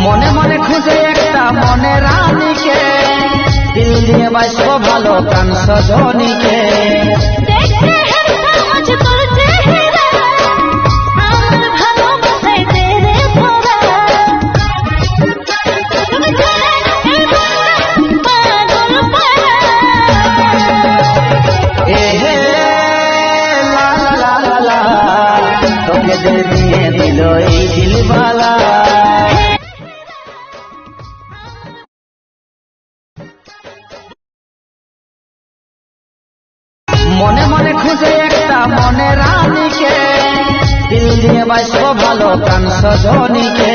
মনে মনে খুঁজে একটা মনে রানীকে, দিল দিয়ে বাঁচবো ভালো কান সজনীকে। তোকে দিয়ে দিল এই দিলবালা। মনে মনে খুঁজে একটা মনে রানীকে, দিল দিয়ে বাঁচবো ভালো কান সজনীকে।